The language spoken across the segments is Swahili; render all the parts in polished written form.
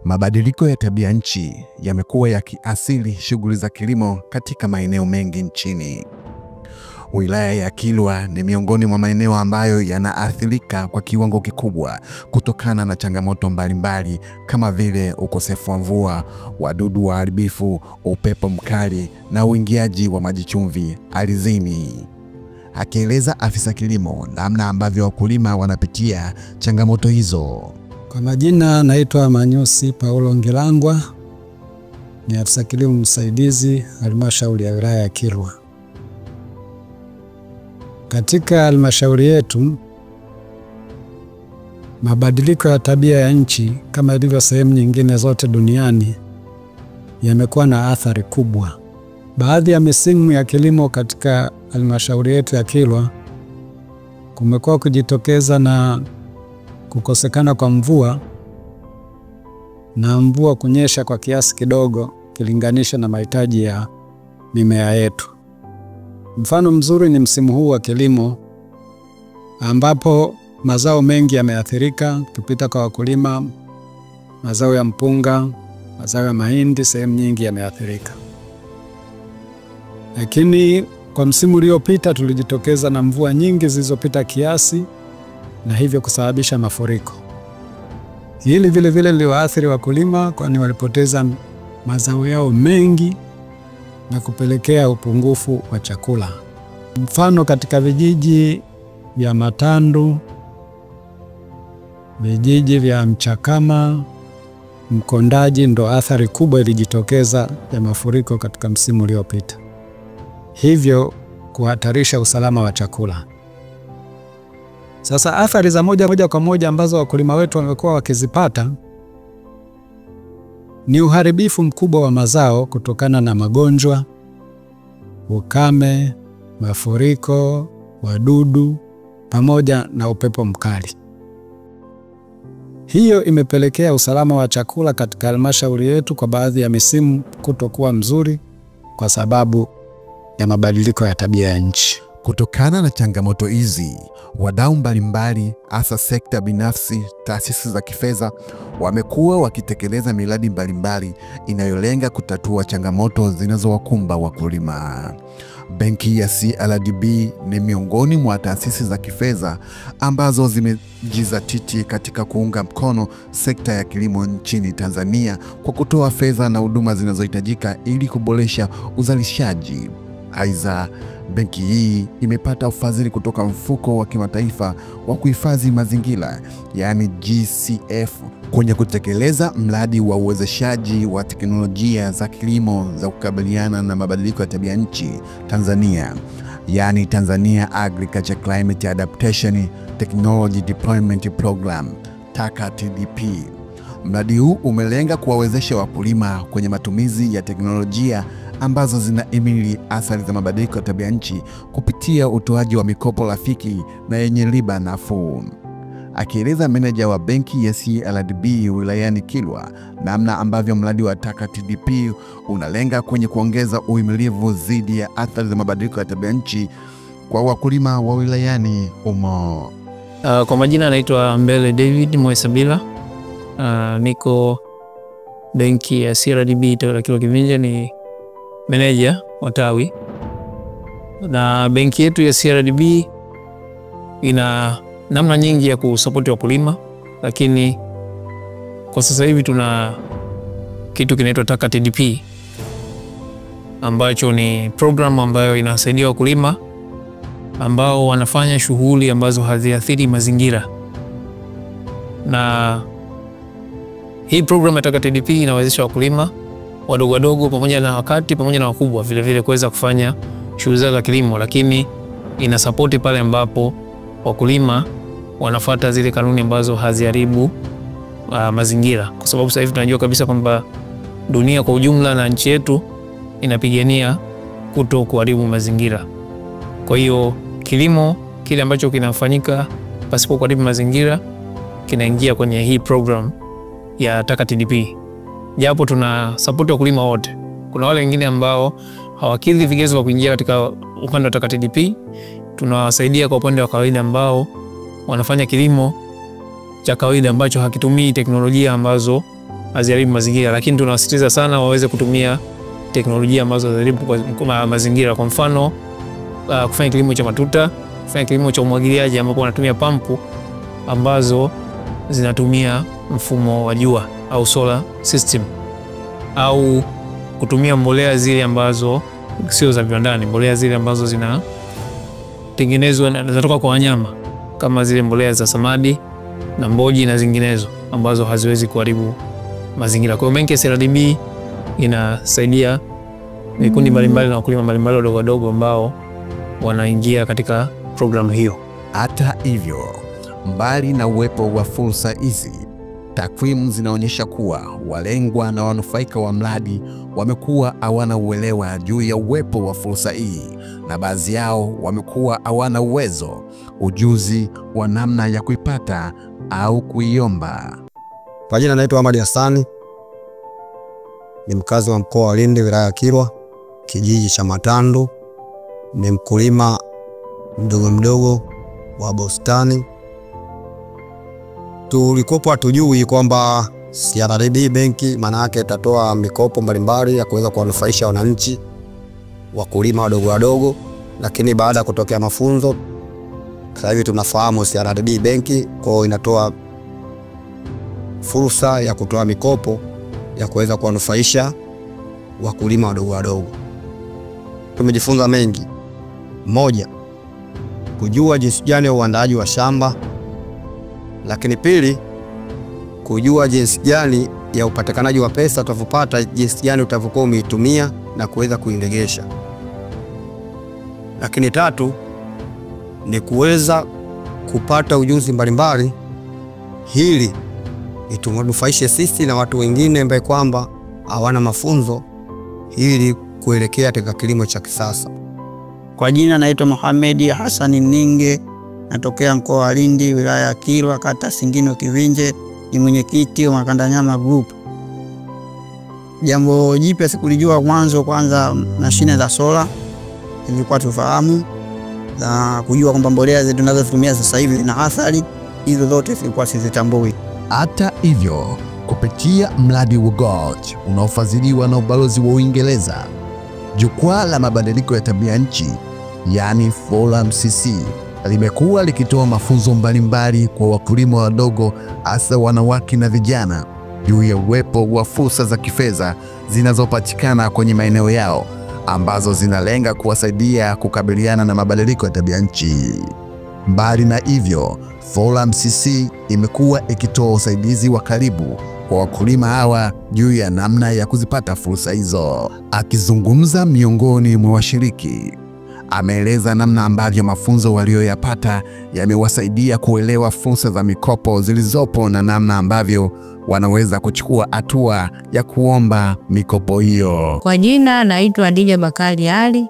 Mabadiliko ya tabia nchi yamekuwa yakiathiri shughuli za kilimo katika maeneo mengi nchini. Wilaya ya Kilwa ni miongoni mwa maeneo ambayo yanaathirika kwa kiwango kikubwa kutokana na changamoto mbalimbali kama vile ukosefu wa mvua, wadudu waharibifu, upepo mkali na uingiaji wa maji chumvi ardhini. Akieleza afisa kilimo namna ambavyo wakulima wanapitia changamoto hizo. Kwa majina naitwa Manyusi Paulo Ngilangwa, ni afisa kilimo msaidizi halmashauri ya wilaya ya Kilwa. Katika halmashauri yetu, mabadiliko ya tabia ya nchi kama ilivyo sehemu nyingine zote duniani yamekuwa na athari kubwa. Baadhi ya misimu ya kilimo katika halmashauri yetu ya Kilwa kumekuwa kujitokeza na kukosekana kwa mvua na mvua kunyesha kwa kiasi kidogo kilinganisha na mahitaji ya mimea yetu. Mfano mzuri ni msimu huu wa kilimo ambapo mazao mengi yameathirika. Kupita kwa wakulima, mazao ya mpunga, mazao ya mahindi, sehemu nyingi yameathirika. Lakini kwa msimu uliopita tulijitokeza na mvua nyingi zilizopita kiasi na hivyo kusababisha mafuriko. Hili vile vile liliwaathiri wakulima, kwani walipoteza mazao yao mengi na kupelekea upungufu wa chakula. Mfano katika vijiji vya Matandu, vijiji vya Mchakama, Mkondaji ndo athari kubwa ilijitokeza ya mafuriko katika msimu uliopita, hivyo kuhatarisha usalama wa chakula. Sasa athari za moja kwa moja ambazo wakulima wetu wamekuwa wakizipata ni uharibifu mkubwa wa mazao kutokana na magonjwa, ukame, mafuriko, wadudu pamoja na upepo mkali. Hiyo imepelekea usalama wa chakula katika halmashauri yetu kwa baadhi ya misimu kutokuwa mzuri kwa sababu ya mabadiliko ya tabia ya nchi. Kutokana na changamoto hizi, wadau mbalimbali hasa sekta binafsi, taasisi za kifedha wamekuwa wakitekeleza miradi mbalimbali inayolenga kutatua changamoto zinazowakumba wakulima. Benki ya CRDB ni miongoni mwa taasisi za kifedha ambazo zimejizatiti katika kuunga mkono sekta ya kilimo nchini Tanzania kwa kutoa fedha na huduma zinazohitajika ili kuboresha uzalishaji. Aidha, benki hii imepata ufadhili kutoka mfuko wa kimataifa wa kuhifadhi mazingira, yani GCF, kwenye kutekeleza mradi wa uwezeshaji wa teknolojia za kilimo za kukabiliana na mabadiliko ya tabia nchi Tanzania, yani Tanzania Agriculture Climate Adaptation Technology Deployment Program, TACATDP. Mradi huu umelenga kuwawezesha wakulima kwenye matumizi ya teknolojia ambazo zinahimili athari za mabadiliko ya tabia nchi kupitia utoaji wa mikopo rafiki na yenye riba nafuu. Akieleza meneja wa benki ya CRDB wilayani Kilwa namna ambavyo mradi wa TACATDP unalenga kwenye kuongeza uhimilivu dhidi ya athari za mabadiliko ya tabia nchi kwa wakulima wa wilayani humo. Kwa majina naitwa Mbele David Mwesabila. Niko benki ya CRDB Kilwa Kivinje, ni meneja wa tawi. Na benki yetu ya CRDB ina namna nyingi ya kusapoti wakulima, lakini kwa sasa hivi tuna kitu kinaitwa TACATDP ambacho ni program ambayo inasaidia wakulima ambao wanafanya shughuli ambazo haziathiri mazingira. Na hii program ya TACATDP inawezesha wakulima wadogo wadogo pamoja na wakati pamoja na wakubwa vile vile kuweza kufanya shughuli za kilimo, lakini ina support pale ambapo wakulima wanafuata zile kanuni ambazo haziharibu mazingira, kwa sababu sasa hivi tunajua kabisa kwamba dunia kwa ujumla na nchi yetu inapigania kuto kuharibu mazingira. Kwa hiyo kilimo kile ambacho kinafanyika pasipo kuharibu mazingira kinaingia kwenye hii program ya TACATDP. Japo tuna support wakulima wote, kuna wale wengine ambao hawakidhi vigezo vya kuingia katika upande wa TACATDP, tunawasaidia kwa upande wa kawaida ambao wanafanya kilimo cha kawaida ambacho hakitumii teknolojia ambazo haziharibu mazingira, lakini tunawasisitiza sana waweze kutumia teknolojia ambazo haziharibu kwa mazingira. Kwa mfano kufanya kilimo cha matuta, kufanya kilimo cha umwagiliaji ambapo wanatumia pampu ambazo zinatumia mfumo wa jua au solar system, au kutumia mbolea zile ambazo sio za viwandani, mbolea zile ambazo zinatengenezwa na zinatoka kwa wanyama kama zile mbolea za samadi na mboji na zinginezo ambazo haziwezi kuharibu mazingira. Kwa hiyo benki ya CRDB inasaidia vikundi mbalimbali na wakulima mbalimbali wadogo wadogo ambao wanaingia katika programu hiyo. Hata hivyo, mbali na uwepo wa fursa hizi, takwimu zinaonyesha kuwa walengwa na wanufaika wa mradi wamekuwa hawana uelewa juu ya uwepo wa fursa hii, na baadhi yao wamekuwa hawana uwezo, ujuzi wa namna ya kuipata au kuiomba. Kwa jina naitwa Ahmad Hassani, ni mkazi wa mkoa wa Lindi, wilaya ya Kilwa, kijiji cha Matandu. Ni mkulima mdogo mdogo wa bustani. Tulikopo hatujui kwamba CRDB benki maana yake itatoa mikopo mbalimbali ya kuweza kuwanufaisha wananchi wakulima wadogo wadogo, lakini baada ya kutokea mafunzo sasa hivi tunafahamu CRDB benki kwa inatoa fursa ya kutoa mikopo ya kuweza kuwanufaisha wakulima wadogo wadogo. Tumejifunza mengi. Moja, kujua jinsi gani ya uandaaji wa shamba, lakini pili, kujua jinsi gani ya upatikanaji wa pesa utavupata, jinsi gani utavyokuwa umeitumia na kuweza kuindegesha. Lakini tatu, ni kuweza kupata ujuzi mbalimbali hili itunufaishe sisi na watu wengine ambao kwamba hawana mafunzo ili kuelekea katika kilimo cha kisasa. Kwa jina naitwa Mohamed Hassan Ninge, natokea mkoa wa Lindi, wilaya ya Kilwa, kata Singino Kivinje, ni mwenyekiti wa Makandanyama Group. Jambo jipya sikulijua mwanzo, kwanza mashine za sola ilikuwa tufahamu, na kujua kwamba mbolea zetu tunazotumia sasa hivi zina athari, hizo zote zilikuwa sizitambui. Hata hivyo, kupitia mradi wa GORG unaofadhiliwa na ubalozi wa Uingereza, jukwaa la mabadiliko ya tabia nchi yani Forum CC limekuwa likitoa mafunzo mbalimbali kwa wakulima wadogo, hasa wanawake na vijana, juu ya uwepo wa fursa za kifedha zinazopatikana kwenye maeneo yao ambazo zinalenga kuwasaidia kukabiliana na mabadiliko ya tabia nchi. Mbali na hivyo, Forum CC imekuwa ikitoa usaidizi wa karibu kwa wakulima hawa juu ya namna ya kuzipata fursa hizo. Akizungumza miongoni mwa washiriki, ameeleza namna ambavyo mafunzo walioyapata yamewasaidia kuelewa fursa za mikopo zilizopo na namna ambavyo wanaweza kuchukua hatua ya kuomba mikopo hiyo. Kwa jina naitwa Adija Bakari Ali,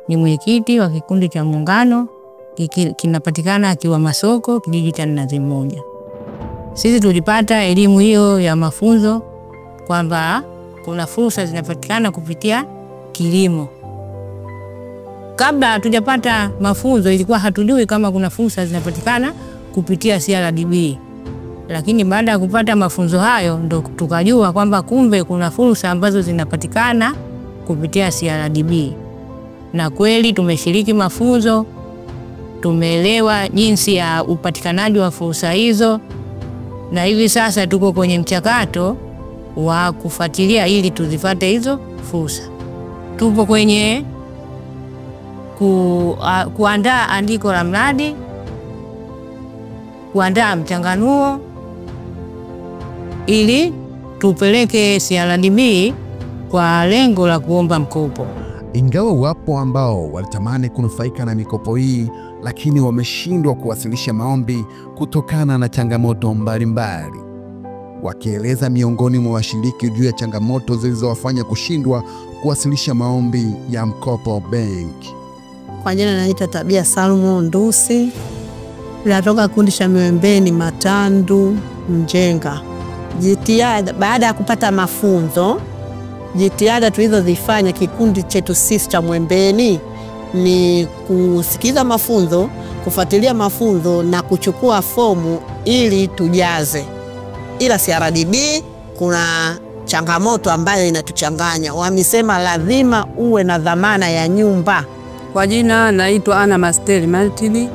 ni mwenyekiti wa kikundi cha Muungano, kinapatikana Kilwa Masoko, kijiji cha Nazi Moja. Sisi tulipata elimu hiyo ya mafunzo kwamba kuna fursa zinapatikana kupitia kilimo. Kabla hatujapata mafunzo ilikuwa hatujui kama kuna fursa zinapatikana kupitia CRDB. Lakini baada ya kupata mafunzo hayo ndo tukajua kwamba kumbe kuna fursa ambazo zinapatikana kupitia CRDB. Na kweli tumeshiriki mafunzo, tumeelewa jinsi ya upatikanaji wa fursa hizo, na hivi sasa tuko kwenye mchakato wa kufuatilia ili tuzipate hizo fursa. Tupo kwenye kuandaa andiko la mradi, kuandaa mchanganuo ili tupeleke CRDB kwa lengo la kuomba mkopo. Ingawa wapo ambao walitamani kunufaika na mikopo hii, lakini wameshindwa kuwasilisha maombi kutokana na changamoto mbalimbali. Wakieleza miongoni mwa washiriki juu ya changamoto zilizowafanya kushindwa kuwasilisha maombi ya mkopo benki. Kwa jina naitwa Tabia Salmo Ndusi, natoka kundi cha Miwembeni Matandu Mjenga. Jitihada baada ya kupata mafunzo, jitihada tulizozifanya kikundi chetu sisi cha Mwembeni ni kusikiza mafunzo, kufuatilia mafunzo na kuchukua fomu ili tujaze. Ila CRDB kuna changamoto ambayo inatuchanganya. Wamesema lazima uwe na dhamana ya nyumba. Kwa jina naitwa Ana Masteri Martini.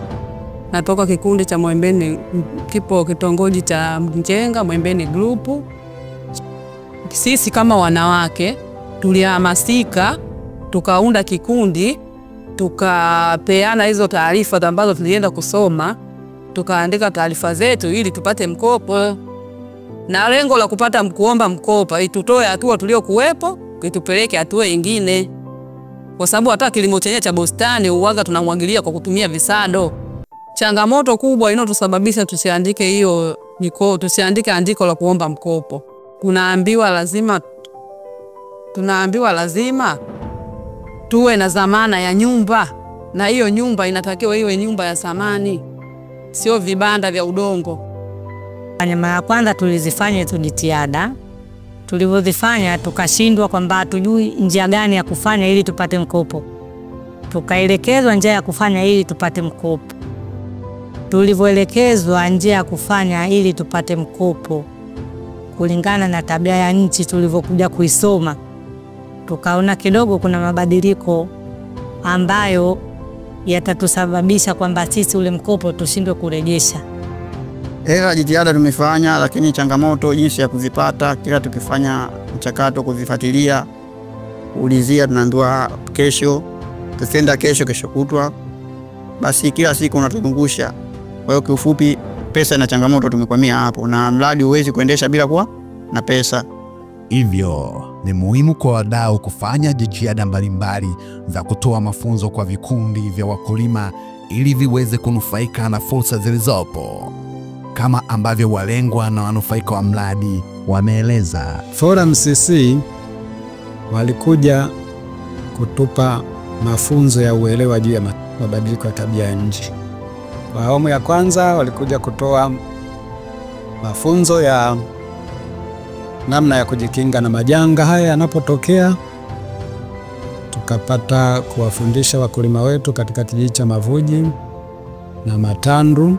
Natoka kikundi cha Mwembeni, kipo kitongoji cha Njenga, Mwembeni Group. Sisi kama wanawake tulihamasika, tukaunda kikundi, tukapeana hizo taarifa ambazo tulienda kusoma, tukaandika taarifa zetu ili tupate mkopo. Na lengo la kupata kuomba mkopo itutoe hatua tuliokuwepo, itupeleke hatua nyingine. Kwa sababu hata kilimo chenye cha bustani uwaga tunamwagilia kwa kutumia visado. Changamoto kubwa inotusababisha tusiandike hiyo tusiandike andiko la kuomba mkopo. Tunaambiwa lazima tuwe na dhamana ya nyumba, na hiyo nyumba inatakiwa iwe nyumba ya samani, sio vibanda vya udongo. Mara ya kwanza tulizifanya jitihada, tulivyozifanya tukashindwa kwamba hatujui njia gani ya kufanya ili tupate mkopo. Tukaelekezwa njia ya kufanya ili tupate mkopo. Tulivyoelekezwa njia ya kufanya ili tupate mkopo, kulingana na tabia ya nchi tulivyokuja kuisoma, tukaona kidogo kuna mabadiliko ambayo yatatusababisha kwamba sisi ule mkopo tushindwe kurejesha. Jitihada tumefanya, lakini changamoto jinsi ya kuzipata, kila tukifanya mchakato kuzifuatilia, ulizia tunaambiwa kesho, tusienda kesho kutwa. Basi kila siku unatuzungusha. Kwa hiyo kiufupi pesa na changamoto tumekwamia hapo, na mradi huwezi kuendesha bila kuwa na pesa. Hivyo ni muhimu kwa wadau kufanya jitihada mbalimbali za kutoa mafunzo kwa vikundi vya wakulima ili viweze kunufaika na fursa zilizopo, kama ambavyo walengwa na wanufaika wa mradi wameeleza. Forum CC walikuja kutupa mafunzo ya uelewa juu ya mabadiliko ya tabia ya nchi. Kwa awamu ya kwanza walikuja kutoa mafunzo ya namna ya kujikinga na majanga haya yanapotokea. Tukapata kuwafundisha wakulima wetu katika kijiji cha Mavuji na Matandu,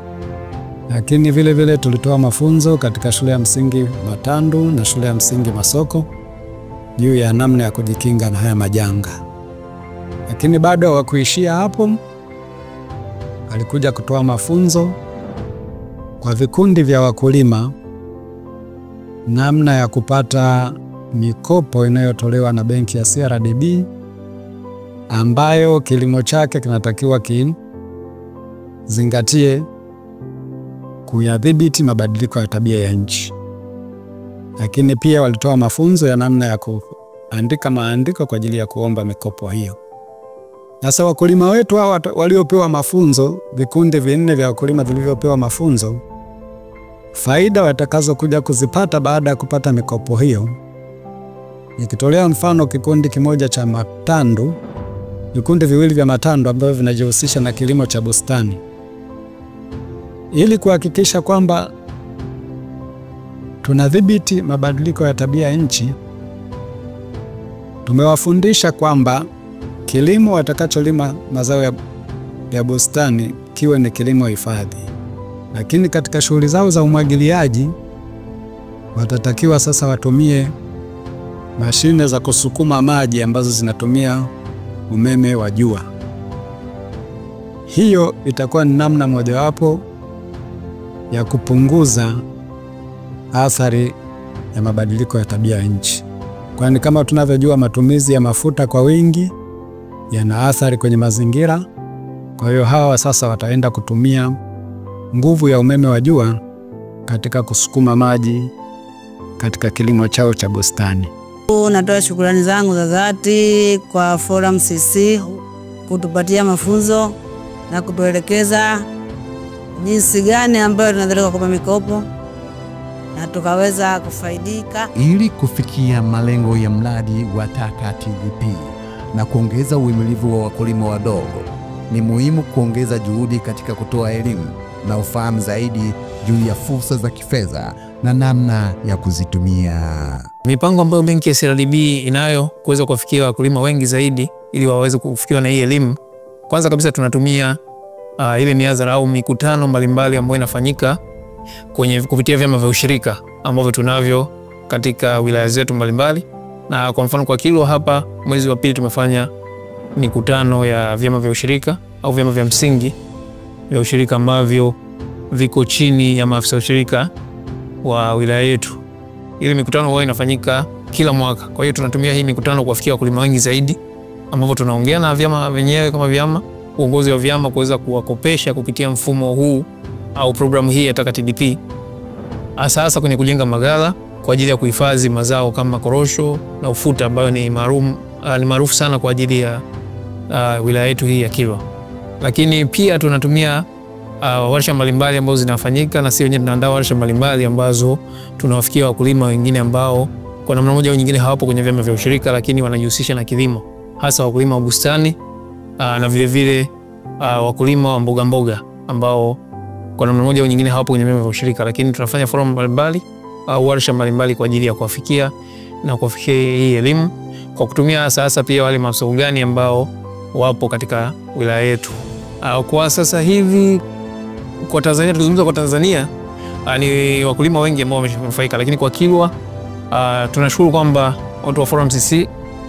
lakini vile vile tulitoa mafunzo katika shule ya msingi Matandu na shule ya msingi Masoko juu ya namna ya kujikinga na haya majanga. Lakini bado hawakuishia hapo, alikuja kutoa mafunzo kwa vikundi vya wakulima namna ya kupata mikopo inayotolewa na benki ya CRDB ambayo kilimo chake kinatakiwa kizingatie kuyadhibiti mabadiliko ya tabia ya nchi. Lakini pia walitoa mafunzo ya namna ya kuandika maandiko kwa ajili ya kuomba mikopo hiyo. Sasa wakulima wetu hawa waliopewa mafunzo, vikundi 4 vya wakulima vilivyopewa mafunzo, faida watakazo kuja kuzipata baada ya kupata mikopo hiyo, nikitolea mfano kikundi kimoja cha Matandu, vikundi 2 vya Matandu ambavyo vinajihusisha na kilimo cha bustani, ili kuhakikisha kwamba tunadhibiti mabadiliko ya tabia ya nchi, tumewafundisha kwamba kilimo watakacholima mazao ya bustani kiwe ni kilimo hifadhi. Lakini katika shughuli zao za umwagiliaji watatakiwa sasa watumie mashine za kusukuma maji ambazo zinatumia umeme wa jua. Hiyo itakuwa ni namna mojawapo ya kupunguza athari ya mabadiliko ya tabia ya nchi. Kwani kama tunavyojua matumizi ya mafuta kwa wingi yana athari kwenye mazingira. Kwa hiyo hawa sasa wataenda kutumia nguvu ya umeme wa jua katika kusukuma maji katika kilimo chao cha bustani. Natoa shukrani zangu za dhati kwa Forum CC kutupatia mafunzo na kutuelekeza jinsi gani ambayo tunaweza kukopa mikopo na tukaweza kufaidika. Ili kufikia malengo ya mradi wa Taka TDP na kuongeza uhimilivu wa wakulima wadogo, ni muhimu kuongeza juhudi katika kutoa elimu na ufahamu zaidi juu ya fursa za kifedha na namna ya kuzitumia. Mipango ambayo benki ya CRDB inayo kuweza kufikia wakulima wengi zaidi ili waweze kufikiwa na hii elimu. Kwanza kabisa tunatumia ile miadhara au mikutano mbalimbali ambayo inafanyika kupitia vyama vya ushirika ambavyo tunavyo katika wilaya zetu mbalimbali. Na kwa mfano kwa Kilwa hapa mwezi wa pili tumefanya mikutano ya vyama vya ushirika au vyama vya msingi vya ushirika ambavyo viko chini ya maafisa ushirika wa wilaya yetu. Ile mikutano huwa inafanyika kila mwaka. Kwa hiyo tunatumia hii mikutano kuwafikia wakulima wengi zaidi, ambapo tunaongea na vyama wenyewe kama vyama, uongozi wa vyama kuweza kuwakopesha kupitia mfumo huu au programu hii ya Taka TDP. Hasa kwenye kujenga maghala kwa ajili ya kuhifadhi mazao kama korosho na ufuta ambayo ni maarufu sana kwa ajili ya wilaya yetu hii ya Kilwa. Lakini pia tunatumia warsha mbalimbali ambazo zinafanyika, na sisi wenyewe tunaandaa warsha mbalimbali ambazo tunawafikia wakulima wengine ambao kwa namna moja au nyingine hawapo kwenye vyama vya ushirika lakini wanajihusisha na kilimo, hasa wakulima wa bustani na vile vile wakulima wa mboga mboga ambao kwa namna moja au nyingine hawapo kwenye vyama vya ushirika, lakini tunafanya forum mbalimbali au warsha mbalimbali kwa ajili ya kuwafikia na kuwafikia hii elimu kwa kutumia sasa pia wale maafisa ugani ambao wapo katika wilaya yetu. Kwa sasa hivi kwa Tanzania, tulizungumza kwa Tanzania ni wakulima wengi ambao wamenufaika, lakini kwa Kilwa tunashukuru kwamba watu wa Forum CC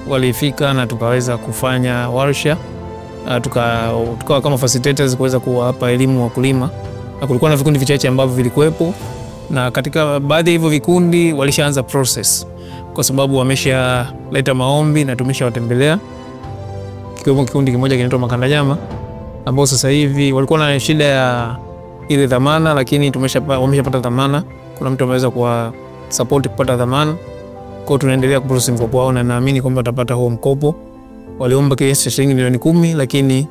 walifika na tukaweza kufanya warsha, tukawa kama facilitators kuweza kuwapa elimu wakulima, na kulikuwa na vikundi vichache ambavyo vilikuwepo, na katika baadhi ya hivyo vikundi walishaanza process kwa sababu wameshaleta maombi na tumeshawatembelea. Kikiwemo kikundi kimoja kinaitwa Makandanyama ambao sasa hivi walikuwa na shida ya ile dhamana, lakini wameshapata dhamana. Kuna mtu ameweza kuwa support kupata dhamana. Kwa hiyo tunaendelea kuprocess mkopo wao na naamini kwamba watapata huo mkopo. Waliomba kiasi cha shilingi milioni 10, lakini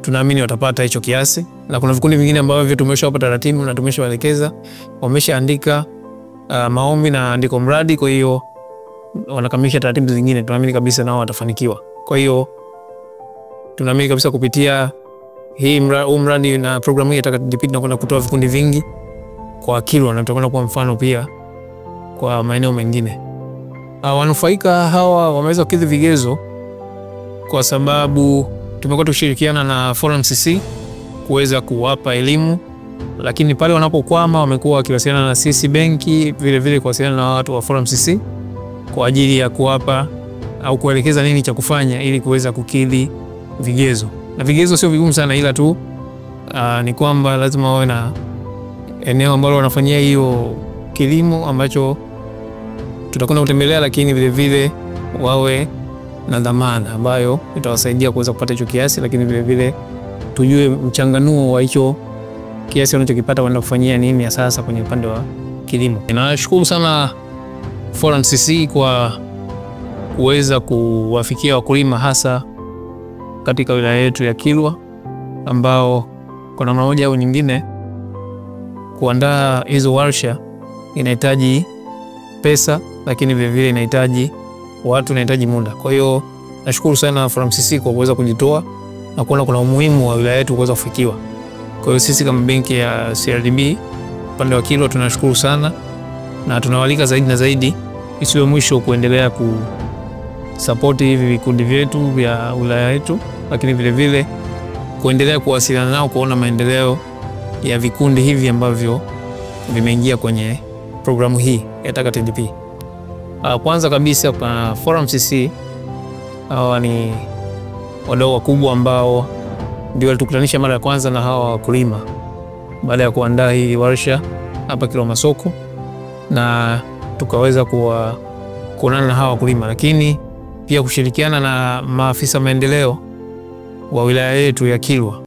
tunaamini watapata hicho kiasi. Na kuna vikundi vingine ambavyo tumeshawapa ratibu na tumeshawaelekeza, wameshaandika maombi na andiko mradi, kwa hiyo wanakamilisha taratibu zingine. Tunaamini kabisa nao watafanikiwa. Kwa hiyo tunaamini kabisa kupitia hii mradi na programu hii ya Taka TDP tunakwenda kutoa vikundi vingi kwa Kilwa na tutakwenda kuwa mfano pia kwa maeneo mengine. Wanufaika hawa wameweza kukidhi vigezo kwa sababu tumekuwa tukishirikiana na Forum CC kuweza kuwapa elimu, lakini pale wanapokwama wamekuwa wakiwasiliana na sisi benki, vile vile kuwasiliana na watu wa Forum CC kwa ajili ya kuwapa au kuelekeza nini cha kufanya ili kuweza kukidhi vigezo. Na vigezo sio vigumu sana, ila tu ni kwamba lazima wawe na eneo ambalo wanafanyia hiyo kilimo ambacho tutakwenda kutembelea, lakini vile vile wawe na dhamana ambayo itawasaidia kuweza kupata hicho kiasi, lakini vile vile tujue mchanganuo wa hicho kiasi wanachokipata wanaenda kufanyia nini ya sasa kwenye upande wa kilimo. Nashukuru sana Forum CC kwa kuweza kuwafikia wakulima hasa katika wilaya yetu ya Kilwa, ambao kwa namna moja au nyingine kuandaa hizo warsha inahitaji pesa, lakini vile vile inahitaji watu, inahitaji muda. Kwa hiyo nashukuru sana Forum CC kwa kuweza kujitoa na kuona kuna umuhimu wa wilaya yetu kuweza kufikiwa. Kwa hiyo sisi kama benki ya CRDB upande wa Kilwa tunashukuru sana, na tunawalika zaidi na zaidi isiwe mwisho kuendelea support hivi vikundi vyetu vya wilaya yetu, lakini vile vile kuendelea kuwasiliana nao kuona maendeleo ya vikundi hivi ambavyo vimeingia kwenye programu hii ya Taka TDP. Kwanza kabisa kwa Forum CC, hawa ni wadau wakubwa ambao ndio walitukutanisha mara ya kwanza na hawa wakulima baada ya kuandaa hii warsha hapa Kilwa Masoko, na tukaweza kuonana na hawa wakulima, lakini pia kushirikiana na maafisa maendeleo wa wilaya yetu ya Kilwa